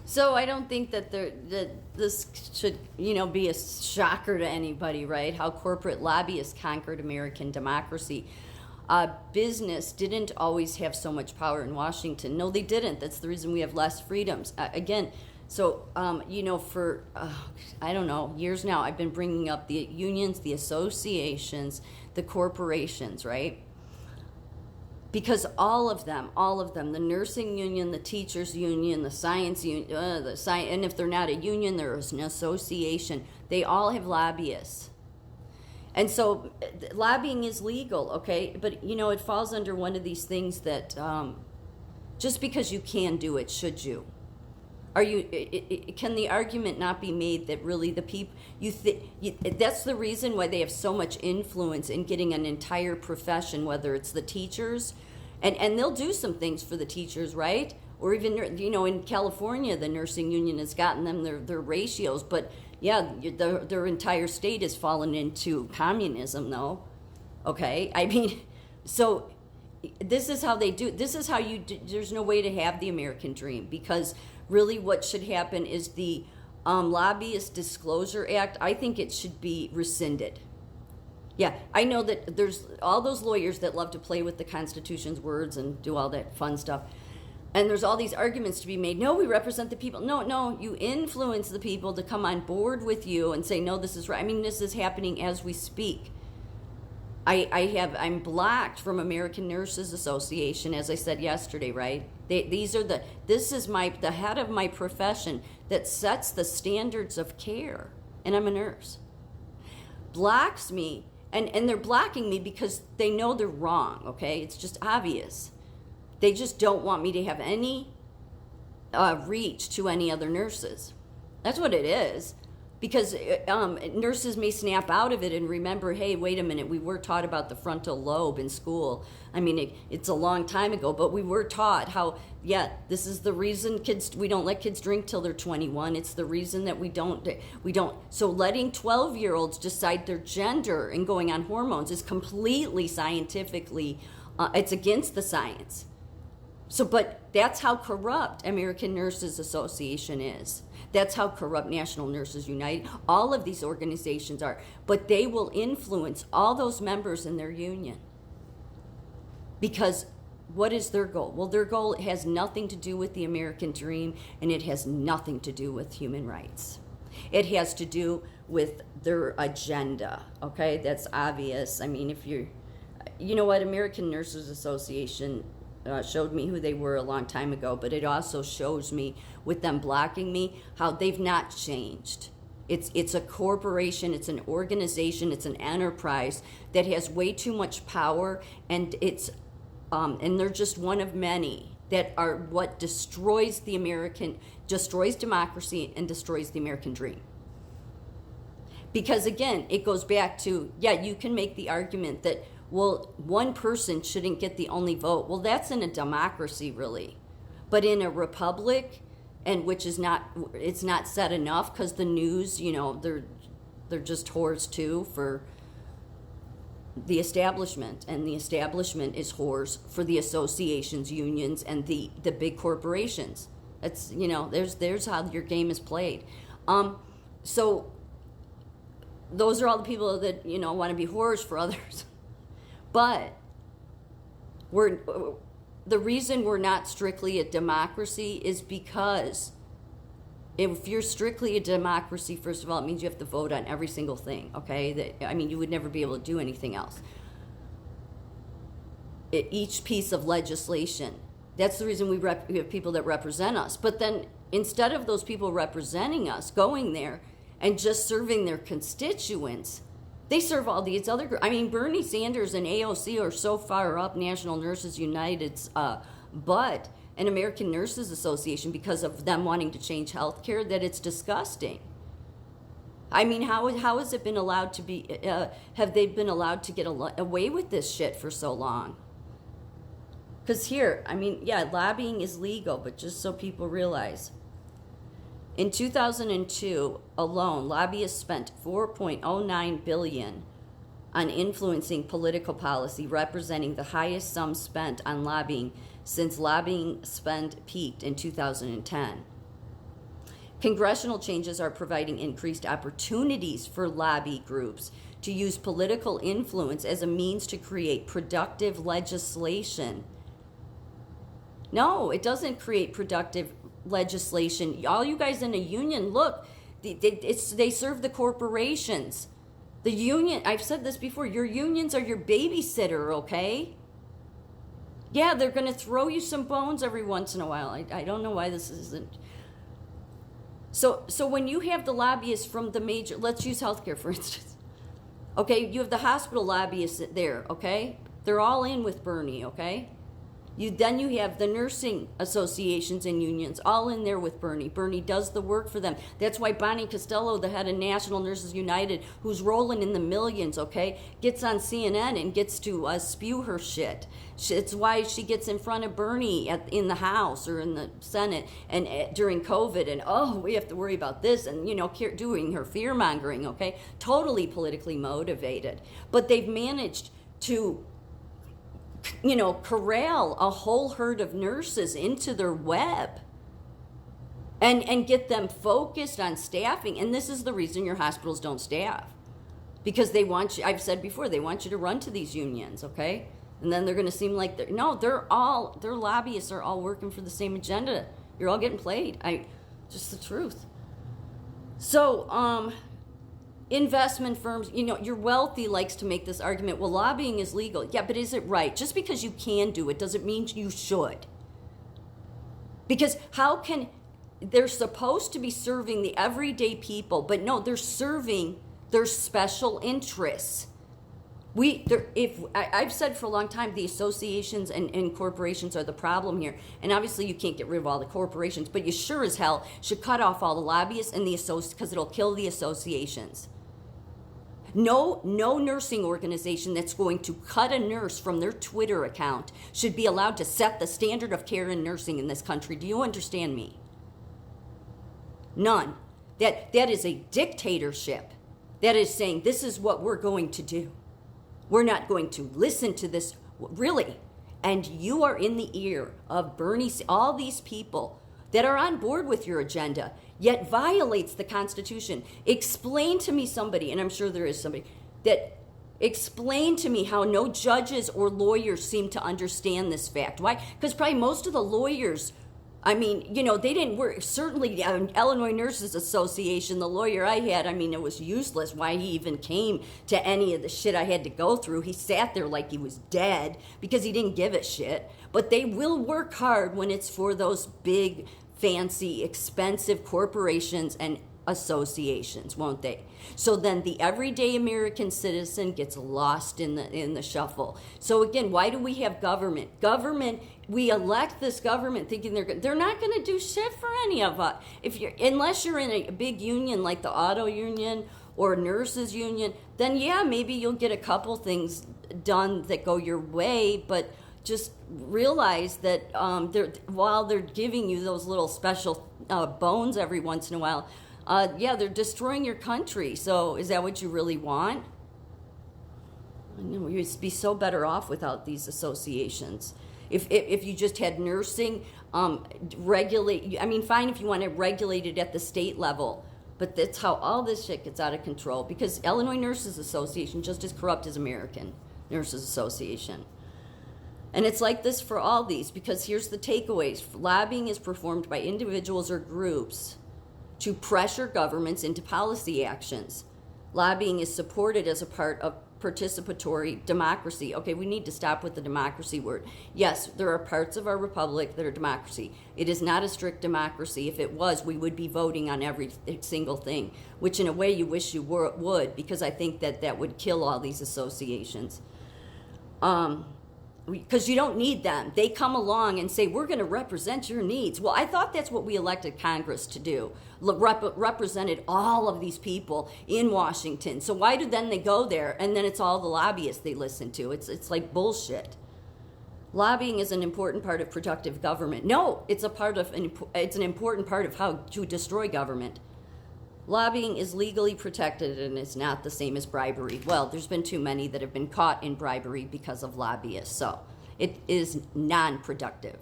So I don't think that this should, be a shocker to anybody, right? How corporate lobbyists conquered American democracy. Business didn't always have so much power in Washington. No, they didn't. That's the reason we have less freedoms. Again, so, for, I don't know, years now, I've been bringing up the unions, the associations, the corporations, right? Because all of them, the nursing union, the teachers union, the science union, and if they're not a union, there's an association. They all have lobbyists. And so lobbying is legal, okay? But, it falls under one of these things that just because you can do it, should you? Can the argument not be made that really the people, that's the reason why they have so much influence in getting an entire profession, whether it's the teachers, and they'll do some things for the teachers, right? Or even, in California, the nursing union has gotten them their ratios, but yeah, their entire state has fallen into communism, though, okay? I mean, so this is how they do, this is how you do, there's no way to have the American dream, because really what should happen is the Lobbyist Disclosure Act, I think it should be rescinded. Yeah, I know that there's all those lawyers that love to play with the Constitution's words and do all that fun stuff. And there's all these arguments to be made. No, we represent the people. No, you influence the people to come on board with you and say, no, this is right. I mean, this is happening as we speak. I'm blocked from American Nurses Association, as I said yesterday, right? This is the head of my profession that sets the standards of care, and I'm a nurse. Blocks me, and they're blocking me because they know they're wrong, okay? It's just obvious. They just don't want me to have any reach to any other nurses. That's what it is. Because nurses may snap out of it and remember, hey, wait a minute, we were taught about the frontal lobe in school. I mean, it's a long time ago, but we were taught how, this is the reason we don't let kids drink till they're 21. It's the reason that we don't. So letting 12-year-olds decide their gender and going on hormones is completely scientifically, it's against the science. So, but that's how corrupt American Nurses Association is. That's how corrupt National Nurses United, all of these organizations are. But they will influence all those members in their union. Because what is their goal? Well, their goal has nothing to do with the American dream, and it has nothing to do with human rights. It has to do with their agenda, okay? That's obvious. I mean, American Nurses Association showed me who they were a long time ago, but it also shows me, with them blocking me, how they've not changed. It's a corporation, it's an organization, it's an enterprise that has way too much power, and and they're just one of many that are what destroys democracy and destroys the American dream. Because again, it goes back to, you can make the argument that, well, one person shouldn't get the only vote. Well, that's in a democracy, really. But in a republic, and it's not said enough, because the news, they're just whores too for the establishment, and the establishment is whores for the associations, unions, and the big corporations. That's, there's how your game is played. So those are all the people that, want to be whores for others. But the reason we're not strictly a democracy is because if you're strictly a democracy, first of all, it means you have to vote on every single thing, okay? You would never be able to do anything else. Each piece of legislation, that's the reason we have people that represent us. But then instead of those people representing us going there and just serving their constituents, they serve all these other groups. Bernie Sanders and AOC are so far up National Nurses United's butt and American Nurses Association because of them wanting to change healthcare that it's disgusting. How has it been allowed to be, have they been allowed to get away with this shit for so long? Because here, lobbying is legal, but just so people realize, in 2002 alone, lobbyists spent $4.09 billion on influencing political policy, representing the highest sum spent on lobbying since lobbying spend peaked in 2010. Congressional changes are providing increased opportunities for lobby groups to use political influence as a means to create productive legislation. No, it doesn't create productive legislation. All you guys in a union, look, they serve the corporations. The union, I've said this before, your unions are your babysitter, okay? Yeah, they're going to throw you some bones every once in a while. I don't know why this isn't. So when you have the lobbyists from the major, let's use healthcare for instance. Okay, you have the hospital lobbyists there, okay? They're all in with Bernie, okay? Then you have the nursing associations and unions all in there with Bernie. Bernie does the work for them. That's why Bonnie Costello, the head of National Nurses United, who's rolling in the millions, okay, gets on CNN and gets to spew her shit. It's why she gets in front of Bernie in the House or in the Senate and during COVID and, we have to worry about this and, doing her fear-mongering, okay? Totally politically motivated. But they've managed to corral a whole herd of nurses into their web and get them focused on staffing. And this is the reason your hospitals don't staff. Because they want you, I've said before, they want you to run to these unions, okay? And then they're going to seem like their lobbyists are all working for the same agenda. You're all getting played. Just the truth. So, investment firms, your wealthy likes to make this argument, well, lobbying is legal. Yeah, but is it right? Just because you can do it doesn't mean you should. Because they're supposed to be serving the everyday people, but no, they're serving their special interests. I've said for a long time, the associations and corporations are the problem here. And obviously you can't get rid of all the corporations, but you sure as hell should cut off all the lobbyists and because it'll kill the associations. No nursing organization that's going to cut a nurse from their Twitter account should be allowed to set the standard of care in nursing in this country. Do you understand me? None. That is a dictatorship. That is saying this is what we're going to do. We're not going to listen to this, really. And you are in the ear of Bernie, all these people that are on board with your agenda, yet violates the Constitution. Explain to me somebody, and I'm sure there is somebody, that explain to me how no judges or lawyers seem to understand this fact. Why? Because probably most of the lawyers, they didn't work. Certainly, Illinois Nurses Association, the lawyer I had, it was useless why he even came to any of the shit I had to go through. He sat there like he was dead because he didn't give a shit. But they will work hard when it's for those big, fancy, expensive corporations and associations, won't they? So then the everyday American citizen gets lost in the shuffle. So again, why do we have government? We elect this government thinking they're not going to do shit for any of us. Unless you're in a big union like the auto union or nurses union, then yeah, maybe you'll get a couple things done that go your way, but just realize that while they're giving you those little special bones every once in a while, they're destroying your country. So is that what you really want? You'd be so better off without these associations. If you just had nursing regulate, fine if you want to regulate it at the state level, but that's how all this shit gets out of control, because Illinois Nurses Association just as corrupt as American Nurses Association. And it's like this for all these, because here's the takeaways. Lobbying is performed by individuals or groups to pressure governments into policy actions. Lobbying is supported as a part of participatory democracy. Okay, we need to stop with the democracy word. Yes, there are parts of our republic that are democracy. It is not a strict democracy. If it was, we would be voting on every single thing, which in a way you wish you would, because I think that would kill all these associations. Because you don't need them. They come along and say, we're going to represent your needs. Well, I thought that's what we elected Congress to do. Represented all of these people in Washington. So why do then they go there and then it's all the lobbyists they listen to? It's like bullshit. Lobbying is an important part of productive government. No, it's an important part of how to destroy government. Lobbying is legally protected and is not the same as bribery. Well, there's been too many that have been caught in bribery because of lobbyists, so it is non-productive.